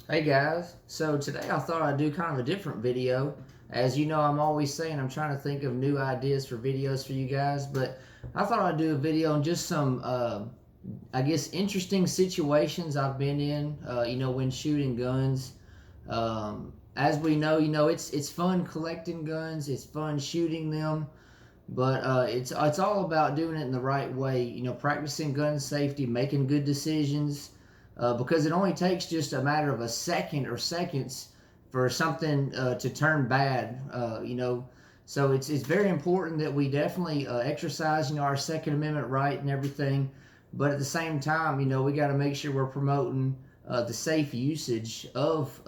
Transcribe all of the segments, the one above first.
Hey guys, so today I thought I'd do kind of a different video. As you know, I'm always saying I'm trying to think of new ideas for videos for you guys, but I thought I'd do a video on just some, I guess, interesting situations I've been in, when shooting guns. As we know, it's fun collecting guns, it's fun shooting them, but it's all about doing it in the right way. Practicing gun safety, making good decisions, because it only takes just a matter of a second or seconds for something to turn bad. So it's very important that we definitely exercise our Second Amendment right and everything, but at the same time, we got to make sure we're promoting the safe usage of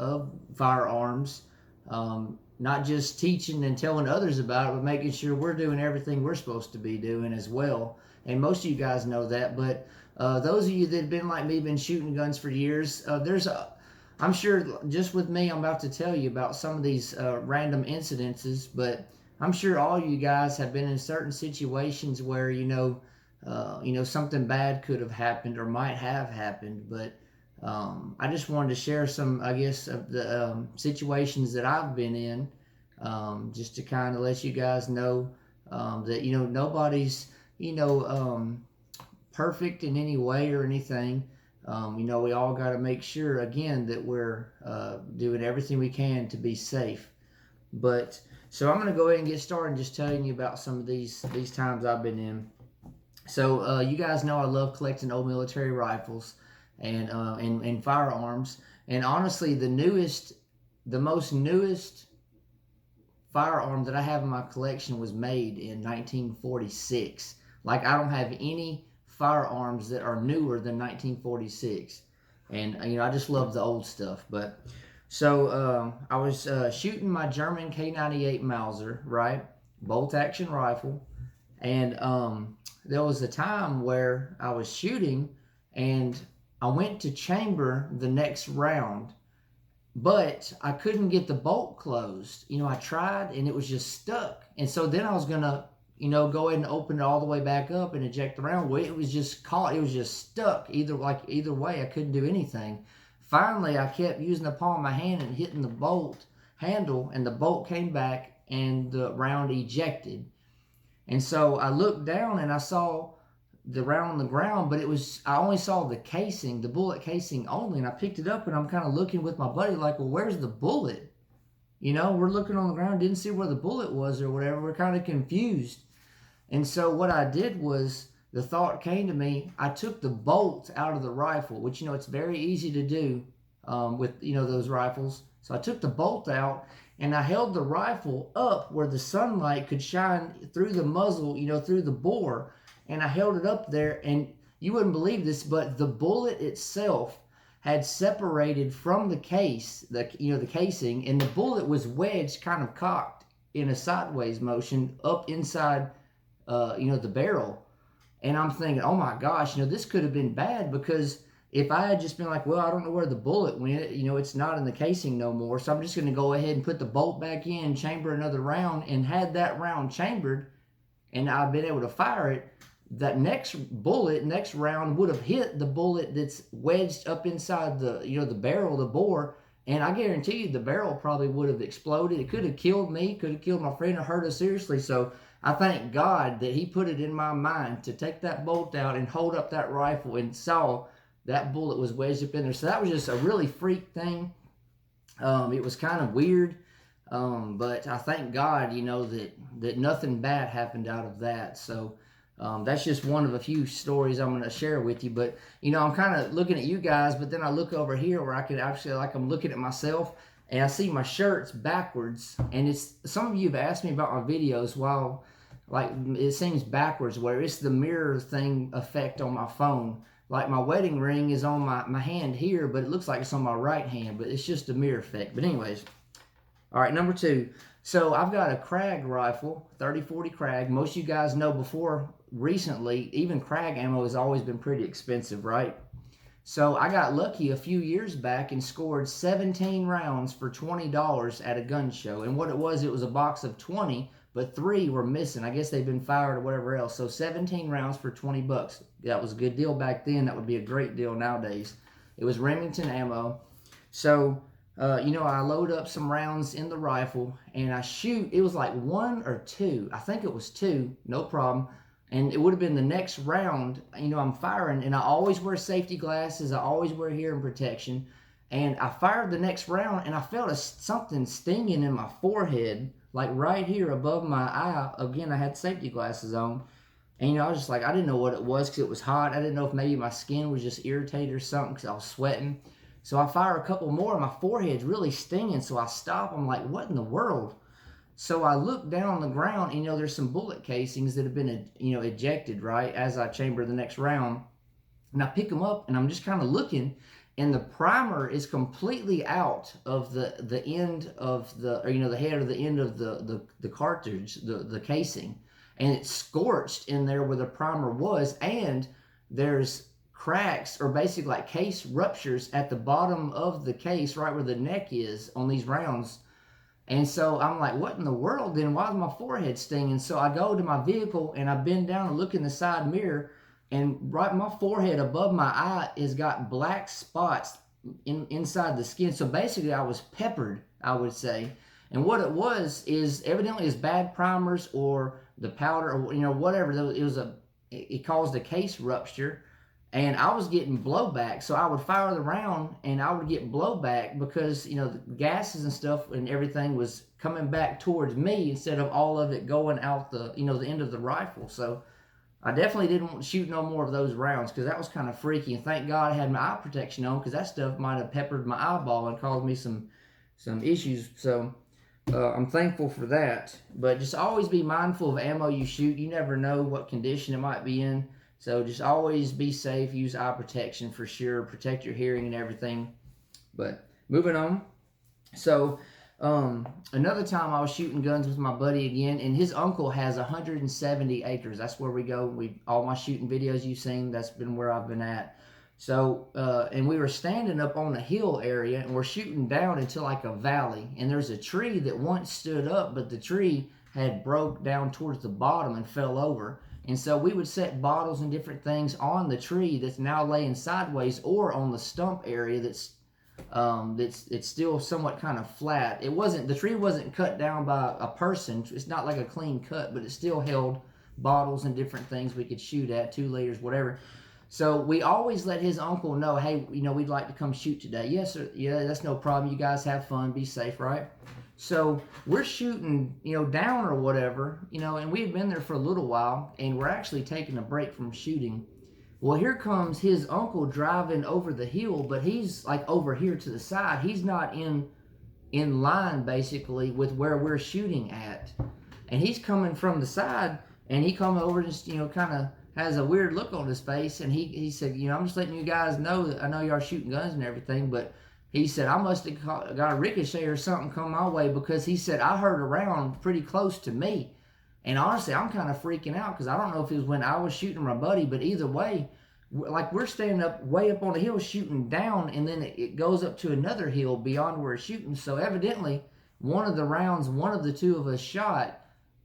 firearms. Not just teaching and telling others about it, but making sure we're doing everything we're supposed to be doing as well. And most of you guys know that, but those of you that have been like me, been shooting guns for years, I'm sure just with me, I'm about to tell you about some of these random incidences, but I'm sure all you guys have been in certain situations where, something bad could have happened or might have happened, but I just wanted to share some, I guess, of the situations that I've been in, just to kind of let you guys know that nobody's perfect in any way or anything. We all got to make sure again that we're doing everything we can to be safe. But so I'm gonna go ahead and get started, just telling you about some of these times I've been in. So you guys know I love collecting old military rifles and firearms. And honestly, the most newest firearm that I have in my collection was made in 1946. Like, I don't have any firearms that are newer than 1946. And I just love the old stuff. But so I was shooting my German K98 Mauser, right, bolt action rifle, and there was a time where I was shooting and I went to chamber the next round, but I couldn't get the bolt closed. I tried and it was just stuck. And so then I was gonna, go ahead and open it all the way back up and eject the round. Well, it was just caught. It was just stuck. Either way, I couldn't do anything. Finally, I kept using the palm of my hand and hitting the bolt handle, and the bolt came back and the round ejected. And so I looked down and I saw the round on the ground, but I only saw the casing, the bullet casing only. And I picked it up and I'm kind of looking with my buddy like, well, where's the bullet? We're looking on the ground, didn't see where the bullet was or whatever. We're kind of confused. And so what I did was, the thought came to me, I took the bolt out of the rifle, which, it's very easy to do with, those rifles. So I took the bolt out and I held the rifle up where the sunlight could shine through the muzzle, through the bore. And I held it up there, and you wouldn't believe this, but the bullet itself had separated from the case, the casing, and the bullet was wedged, kind of cocked in a sideways motion up inside, the barrel. And I'm thinking, oh my gosh, this could have been bad, because if I had just been like, well, I don't know where the bullet went, it's not in the casing no more, so I'm just going to go ahead and put the bolt back in, chamber another round, and had that round chambered, and I've been able to fire it, that next round would have hit the bullet that's wedged up inside the barrel, the bore, and I guarantee you the barrel probably would have exploded. It could have killed me, could have killed my friend, or hurt us seriously. So I thank God that he put it in my mind to take that bolt out and hold up that rifle, and saw that bullet was wedged up in there. So that was just a really freak thing. It was kind of weird, but I thank God, that nothing bad happened out of that. So that's just one of a few stories I'm going to share with you. But, I'm kind of looking at you guys, but then I look over here where I could actually, like, I'm looking at myself, and I see my shirt's backwards. And some of you have asked me about my videos while, like, it seems backwards, where it's the mirror thing effect on my phone. Like, my wedding ring is on my hand here, but it looks like it's on my right hand, but it's just a mirror effect. But anyways, all right, number 2. So I've got a Krag rifle, 30-40 Krag. Most of you guys know before, recently, even Krag ammo has always been pretty expensive, right? So I got lucky a few years back and scored 17 rounds for $20 at a gun show. And what it was a box of 20, but 3 were missing. I guess they've been fired or whatever else. So 17 rounds for 20 bucks. That was a good deal back then. That would be a great deal nowadays. It was Remington ammo. So, I load up some rounds in the rifle and I shoot. It was like one or two. I think it was two, no problem. And it would have been the next round. I'm firing and I always wear safety glasses. I always wear hearing protection. And I fired the next round and I felt something stinging in my forehead, like right here above my eye. Again, I had safety glasses on. And I was just like, I didn't know what it was because it was hot. I didn't know if maybe my skin was just irritated or something because I was sweating. So I fire a couple more and my forehead's really stinging. So I stop. I'm like, what in the world? So I look down on the ground and, there's some bullet casings that have been, ejected, right, as I chamber the next round. And I pick them up and I'm just kind of looking and the primer is completely out of the end of the head or the end of the cartridge, the casing. And it's scorched in there where the primer was, and there's cracks or basically like case ruptures at the bottom of the case right where the neck is on these rounds. And so I'm like, what in the world then? Why is my forehead stinging? So I go to my vehicle and I bend down and look in the side mirror, and right my forehead above my eye has got black spots inside the skin. So basically I was peppered, I would say. And what it was is evidently it's bad primers or the powder or whatever. It caused a case rupture, and I was getting blowback. So I would fire the round and I would get blowback because the gases and stuff and everything was coming back towards me instead of all of it going out the end of the rifle. So I definitely didn't want to shoot no more of those rounds because that was kind of freaky. And thank God I had my eye protection on because that stuff might have peppered my eyeball and caused me some issues. So I'm thankful for that. But just always be mindful of ammo you shoot. You never know what condition it might be in. So just always be safe. Use eye protection for sure. Protect your hearing and everything. But moving on. So another time I was shooting guns with my buddy again, and his uncle has 170 acres. That's where we go. All my shooting videos you've seen, that's been where I've been at. So, and we were standing up on a hill area, and we're shooting down into like a valley, and there's a tree that once stood up, but the tree had broke down towards the bottom and fell over. And so we would set bottles and different things on the tree that's now laying sideways, or on the stump area that's it's still somewhat kind of flat. The tree wasn't cut down by a person. It's not like a clean cut, but it still held bottles and different things we could shoot at, 2 liters, whatever. So we always let his uncle know, hey, we'd like to come shoot today. Yes, sir. Yeah, that's no problem. You guys have fun. Be safe, right? So we're shooting, down or whatever, and we had been there for a little while, and we're actually taking a break from shooting. Well, here comes his uncle driving over the hill, but he's like over here to the side. He's not in line, basically, with where we're shooting at. And he's coming from the side, and he come over just, kind of has a weird look on his face, and he said, I'm just letting you guys know that I know you are shooting guns and everything, but he said, I must have got a ricochet or something come my way, because he said, I heard a round pretty close to me. And honestly, I'm kind of freaking out, because I don't know if it was when I was shooting my buddy, but either way, like we're standing up way up on the hill shooting down, and then it goes up to another hill beyond where we're shooting. So evidently, one of the rounds, one of the two of us shot,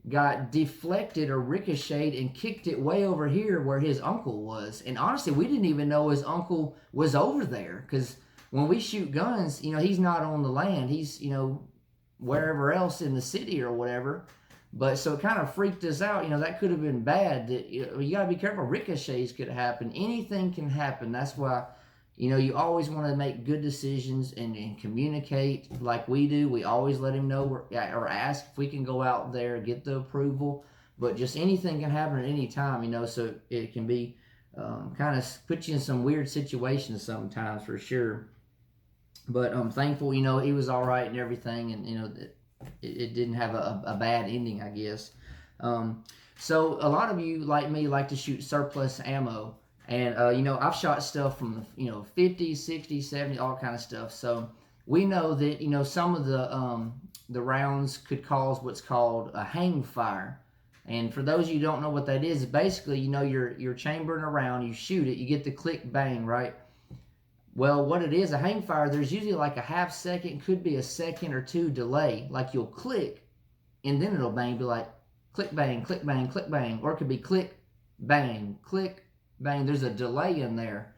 got deflected or ricocheted and kicked it way over here where his uncle was. And honestly, we didn't even know his uncle was over there, because when we shoot guns, he's not on the land. He's, wherever else in the city or whatever. But so it kind of freaked us out. That could have been bad. You got to be careful. Ricochets could happen. Anything can happen. That's why, you always want to make good decisions and communicate like we do. We always let him know or ask if we can go out there, get the approval. But just anything can happen at any time, so it can be kind of put you in some weird situations sometimes, for sure. But I'm thankful, he was all right and everything, and, it didn't have a bad ending, I guess. So a lot of you, like me, like to shoot surplus ammo. And, I've shot stuff from, 50, 60, 70, all kind of stuff. So we know that, some of the rounds could cause what's called a hang fire. And for those of you who don't know what that is, basically, you're chambering around, you shoot it, you get the click bang, right? Well, what it is, a hang fire, there's usually like a half second, could be a second or two delay. Like you'll click, and then it'll bang, be like click, bang, click, bang, click, bang. Or it could be click, bang, click, bang. There's a delay in there.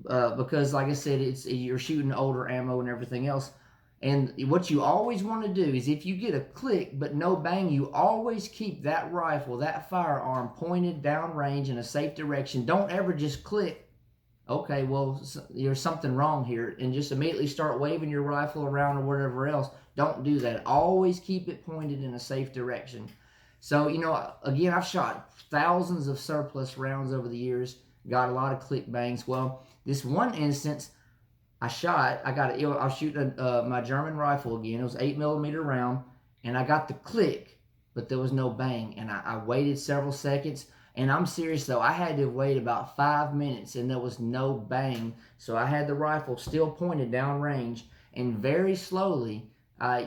because, like I said, you're shooting older ammo and everything else. And what you always want to do is if you get a click but no bang, you always keep that rifle, that firearm pointed downrange in a safe direction. Don't ever just click, okay, well, there's something wrong here, and just immediately start waving your rifle around or whatever else. Don't do that. Always keep it pointed in a safe direction. So, again, I've shot thousands of surplus rounds over the years, got a lot of click bangs. Well, this one instance, I was shooting my German rifle again. It was 8mm round, and I got the click, but there was no bang. And I waited several seconds, and I'm serious though, I had to wait about 5 minutes, and there was no bang. So I had the rifle still pointed down range, and very slowly, I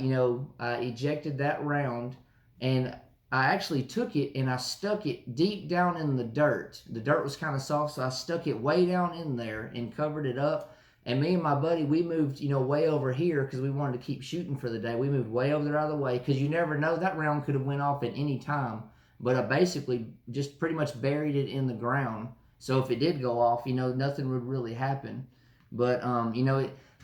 ejected that round, and I actually took it and I stuck it deep down in the dirt. The dirt was kind of soft, so I stuck it way down in there and covered it up. And me and my buddy, we moved, way over here because we wanted to keep shooting for the day. We moved way over there out of the way because you never know. That round could have went off at any time. But I basically just pretty much buried it in the ground. So if it did go off, nothing would really happen. But,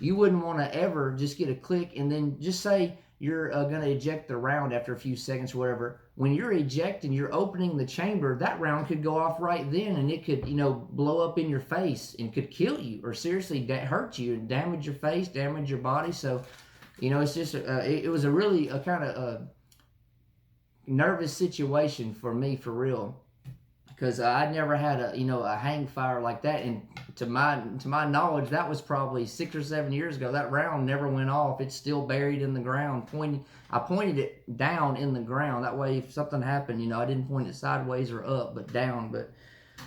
you wouldn't want to ever just get a click and then just say you're going to eject the round after a few seconds or whatever. When you're ejecting, you're opening the chamber, that round could go off right then, and it could, blow up in your face and could kill you or seriously hurt you and damage your face, damage your body. So, it's just, it was a really kind of nervous situation for me, for real. Because I'd never had a hang fire like that, and to my knowledge, that was probably 6 or 7 years ago. That round never went off. It's still buried in the ground. I pointed it down in the ground. That way, if something happened, I didn't point it sideways or up, but down. But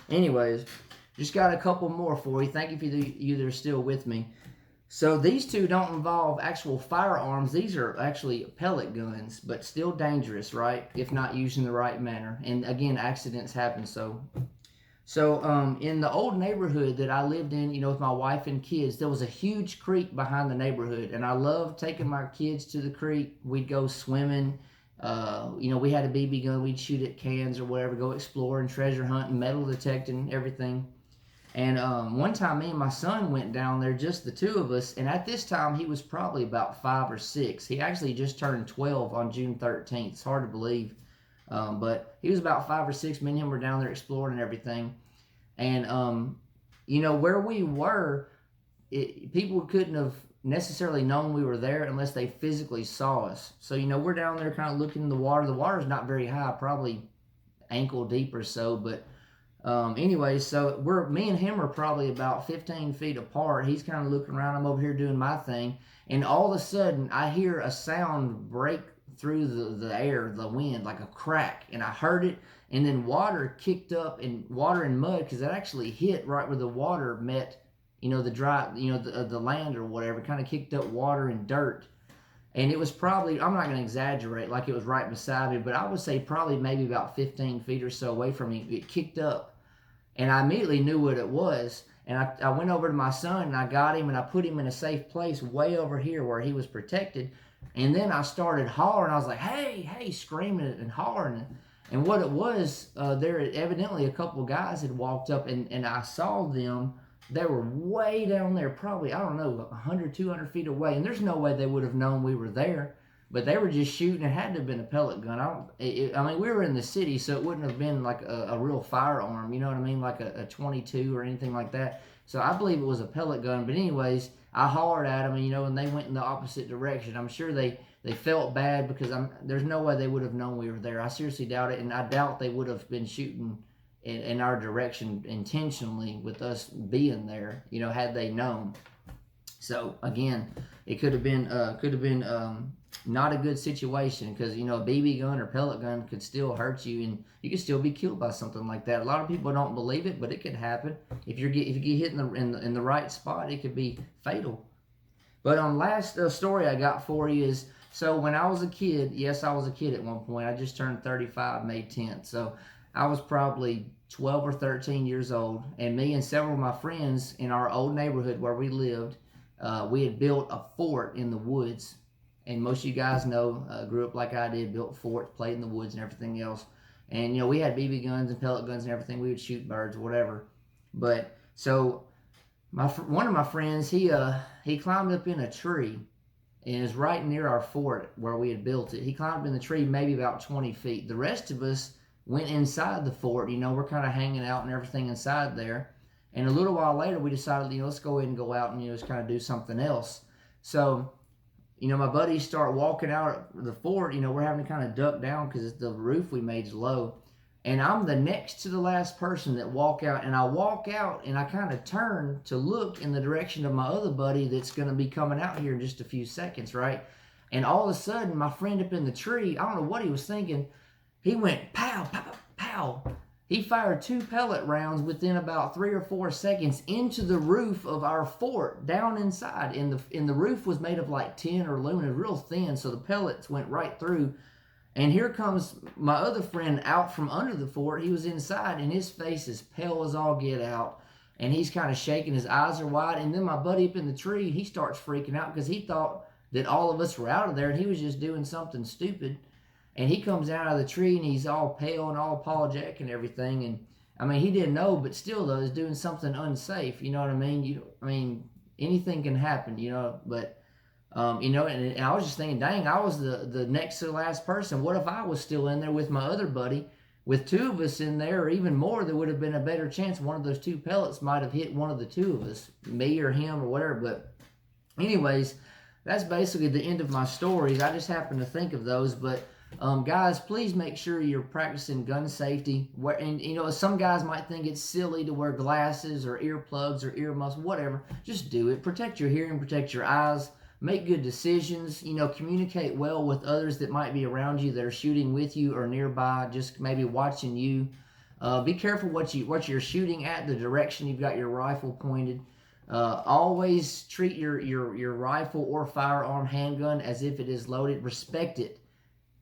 anyways, just got a couple more for you. Thank you for you that are still with me. So these two don't involve actual firearms. These are actually pellet guns, but still dangerous, right? If not used in the right manner. And again, accidents happen. So in the old neighborhood that I lived in, with my wife and kids, there was a huge creek behind the neighborhood. And I loved taking my kids to the creek. We'd go swimming. We had a BB gun. We'd shoot at cans or whatever, go exploring, treasure hunting, metal detecting, everything. And one time, me and my son went down there, just the two of us. And at this time, he was probably about 5 or 6. He actually just turned 12 on June 13th. It's hard to believe. But he was about 5 or 6. Me and him were down there exploring and everything. And, where we were, people couldn't have necessarily known we were there unless they physically saw us. So, we're down there kind of looking in the water. The water's not very high, probably ankle deep or so, but anyway, so me and him are probably about 15 feet apart. He's kind of looking around. I'm over here doing my thing. And all of a sudden, I hear a sound break through the air, the wind, like a crack. And I heard it. And then water kicked up, and water and mud, because it actually hit right where the water met, the dry, the land or whatever, kind of kicked up water and dirt. And it was probably, I'm not going to exaggerate like it was right beside me, but I would say probably maybe about 15 feet or so away from me. It kicked up. And I immediately knew what it was. And I went over to my son, and I got him, and I put him in a safe place way over here where he was protected. And then I started hollering. I was like, hey, hey, screaming and hollering. And what it was, there evidently a couple of guys had walked up, and I saw them. They were way down there, probably, I don't know, 100, 200 feet away. And there's no way they would have known we were there. But they were just shooting. It had to have been a pellet gun. We were in the city, so it wouldn't have been like a real firearm, you know what I mean? Like a 22 or anything like that. So I believe it was a pellet gun. But anyways, I hollered at them, and they went in the opposite direction. I'm sure they felt bad because there's no way they would have known we were there. I seriously doubt it, and I doubt they would have been shooting in our direction intentionally with us being there, had they known. So again, it could have been not a good situation, because a BB gun or pellet gun could still hurt you, and you could still be killed by something like that. A lot of people don't believe it, but it could happen. If you get hit in the right spot, it could be fatal. But on last story I got for you is, so when I was a kid, yes, I was a kid at one point. I just turned 35 May 10th, so I was probably 12 or 13 years old, and me and several of my friends in our old neighborhood where we lived, we had built a fort in the woods. And most of you guys know, grew up like I did, built forts, played in the woods and everything else. And, we had BB guns and pellet guns and everything. We would shoot birds or whatever. But, so, One of my friends, he climbed up in a tree, and is right near our fort where we had built it. He climbed in the tree maybe about 20 feet. The rest of us went inside the fort. We're kind of hanging out and everything inside there. And a little while later, we decided, let's go ahead and go out and, just kind of do something else. So, my buddies start walking out of the fort. We're having to kind of duck down because the roof we made is low. And I'm the next to the last person that walk out. And I walk out and I kind of turn to look in the direction of my other buddy that's going to be coming out here in just a few seconds, right? And all of a sudden, my friend up in the tree, I don't know what he was thinking. He went pow, pow, pow. He fired 2 pellet rounds within about 3 or 4 seconds into the roof of our fort down inside. And the roof was made of like tin or aluminum, real thin, so the pellets went right through. And here comes my other friend out from under the fort. He was inside, and his face is pale as all get out. And he's kind of shaking. His eyes are wide. And then my buddy up in the tree, he starts freaking out because he thought that all of us were out of there, and he was just doing something stupid. And he comes out of the tree, and he's all pale and all apologetic and everything. And, he didn't know, but still, though, he's doing something unsafe. You know what I mean? Anything can happen, but... and I was just thinking, dang, I was the next to the last person. What if I was still in there with my other buddy? With 2 of us in there, or even more, there would have been a better chance one of those 2 pellets might have hit one of the 2 of us, me or him or whatever. But anyways, that's basically the end of my stories. I just happened to think of those. But guys, please make sure you're practicing gun safety. And some guys might think it's silly to wear glasses or earplugs or ear muffs, whatever. Just do it. Protect your hearing, protect your eyes. Make good decisions, communicate well with others that might be around you that are shooting with you or nearby, just maybe watching you. Be careful what you're shooting at, the direction you've got your rifle pointed. Always treat your rifle or firearm handgun as if it is loaded. Respect it.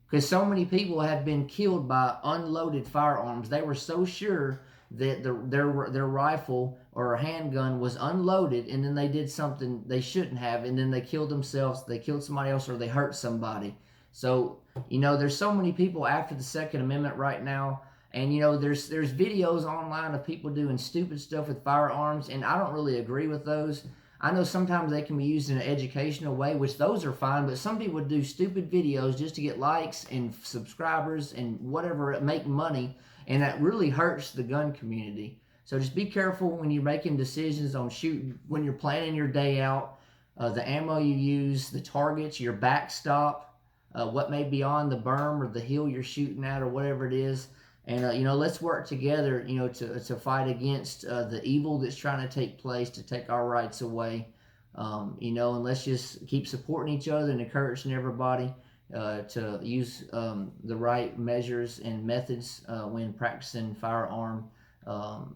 Because so many people have been killed by unloaded firearms. They were so sure that their rifle or handgun was unloaded, and then they did something they shouldn't have, and then they killed themselves, they killed somebody else, or they hurt somebody. So, there's so many people after the Second Amendment right now, and, there's videos online of people doing stupid stuff with firearms, and I don't really agree with those. I know sometimes they can be used in an educational way, which those are fine, but some people do stupid videos just to get likes and subscribers and whatever, make money, and that really hurts the gun community. So just be careful when you're making decisions on shooting, when you're planning your day out, the ammo you use, the targets, your backstop, what may be on the berm or the hill you're shooting at or whatever it is. And, let's work together, to fight against the evil that's trying to take place, to take our rights away. And let's just keep supporting each other and encouraging everybody to use the right measures and methods when practicing firearm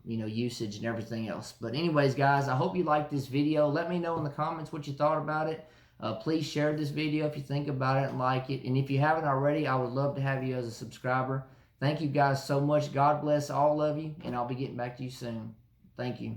usage and everything else. But anyways, guys, I hope you liked this video. Let me know in the comments what you thought about it. Please share this video if you think about it and like it. And if you haven't already, I would love to have you as a subscriber. Thank you guys so much. God bless all of you, and I'll be getting back to you soon. Thank you.